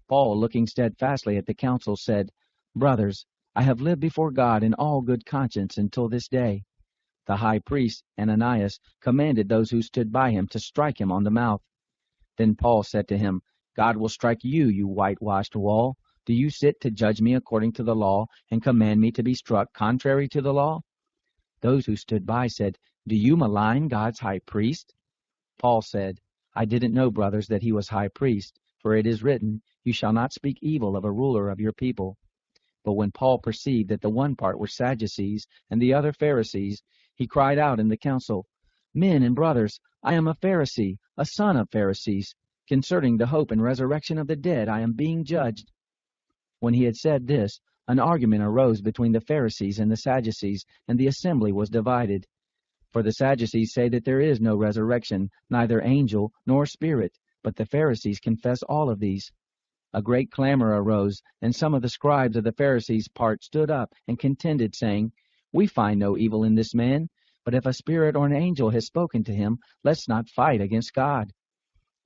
Paul, looking steadfastly at the council, said, "Brothers, I have lived before God in all good conscience until this day." The high priest, Ananias, commanded those who stood by him to strike him on the mouth. Then Paul said to him, "God will strike you, you whitewashed wall. Do you sit to judge me according to the law, and command me to be struck contrary to the law?" Those who stood by said, "Do you malign God's high priest?" Paul said, "I didn't know, brothers, that he was high priest, for it is written, 'You shall not speak evil of a ruler of your people.'" But when Paul perceived that the one part were Sadducees and the other Pharisees, he cried out in the council, "Men and brothers, I am a Pharisee, a son of Pharisees. Concerning the hope and resurrection of the dead I am being judged." When he had said this, an argument arose between the Pharisees and the Sadducees, and the assembly was divided. For the Sadducees say that there is no resurrection, neither angel nor spirit, but the Pharisees confess all of these. A great clamor arose, and some of the scribes of the Pharisees' part stood up and contended, saying, "We find no evil in this man, but if a spirit or an angel has spoken to him, let's not fight against God."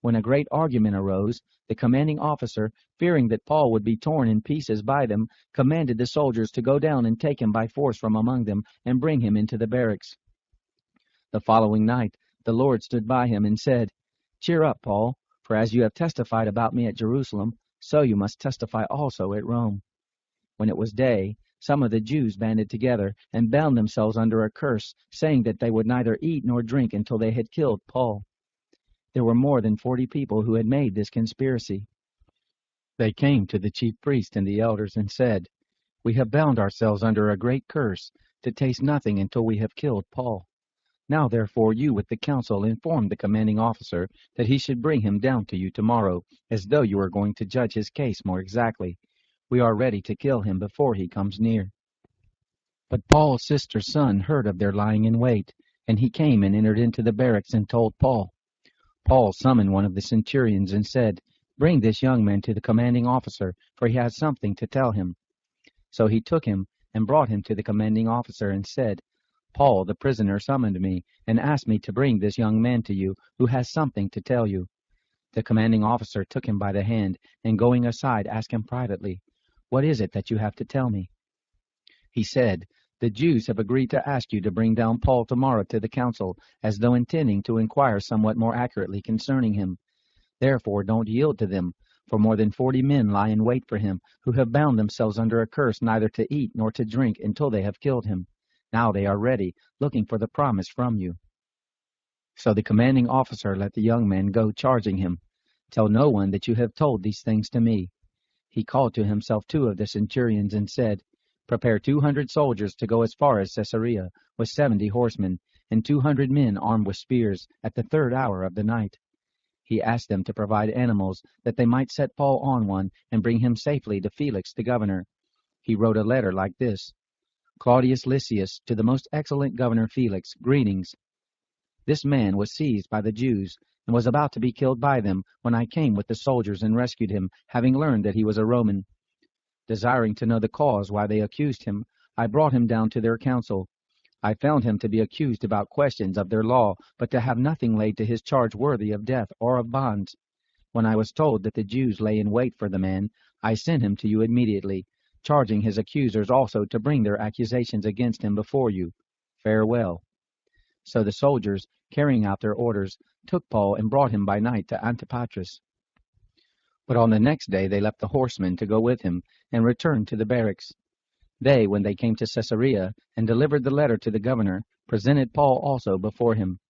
When a great argument arose, the commanding officer, fearing that Paul would be torn in pieces by them, commanded the soldiers to go down and take him by force from among them and bring him into the barracks. The following night the Lord stood by him and said, "Cheer up, Paul, for as you have testified about me at Jerusalem, so you must testify also at Rome." When it was day, some of the Jews banded together and bound themselves under a curse, saying that they would neither eat nor drink until they had killed Paul. There were more than 40 people who had made this conspiracy. They came to the chief priest and the elders and said, "We have bound ourselves under a great curse to taste nothing until we have killed Paul. Now therefore you with the council inform the commanding officer that he should bring him down to you tomorrow, as though you were going to judge his case more exactly. We are ready to kill him before he comes near." But Paul's sister's son heard of their lying in wait, and he came and entered into the barracks and told Paul. Paul summoned one of the centurions and said, "Bring this young man to the commanding officer, for he has something to tell him." So he took him and brought him to the commanding officer and said, "Paul, the prisoner, summoned me and asked me to bring this young man to you, who has something to tell you." The commanding officer took him by the hand, and going aside asked him privately, "What is it that you have to tell me?" He said, "The Jews have agreed to ask you to bring down Paul tomorrow to the council, as though intending to inquire somewhat more accurately concerning him. Therefore don't yield to them, for more than 40 men lie in wait for him, who have bound themselves under a curse neither to eat nor to drink until they have killed him. Now they are ready, looking for the promise from you." So the commanding officer let the young man go, charging him, "Tell no one that you have told these things to me." He called to himself 2 of the centurions and said, "Prepare 200 soldiers to go as far as Caesarea, with 70 horsemen, and 200 men armed with spears, at the 3rd hour of the night." He asked them to provide animals, that they might set Paul on one and bring him safely to Felix the governor. He wrote a letter like this: "Claudius Lysias, to the most excellent governor Felix, greetings. This man was seized by the Jews, and was about to be killed by them, when I came with the soldiers and rescued him, having learned that he was a Roman. Desiring to know the cause why they accused him, I brought him down to their council. I found him to be accused about questions of their law, but to have nothing laid to his charge worthy of death or of bonds. When I was told that the Jews lay in wait for the man, I sent him to you immediately, charging his accusers also to bring their accusations against him before you. Farewell." So the soldiers, carrying out their orders, took Paul and brought him by night to Antipatris. But on the next day they left the horsemen to go with him, and returned to the barracks. They, when they came to Caesarea, and delivered the letter to the governor, presented Paul also before him.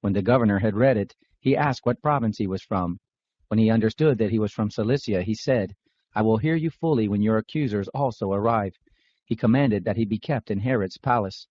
When the governor had read it, he asked what province he was from. When he understood that he was from Cilicia, he said, "I will hear you fully when your accusers also arrive." He commanded that he be kept in Herod's palace.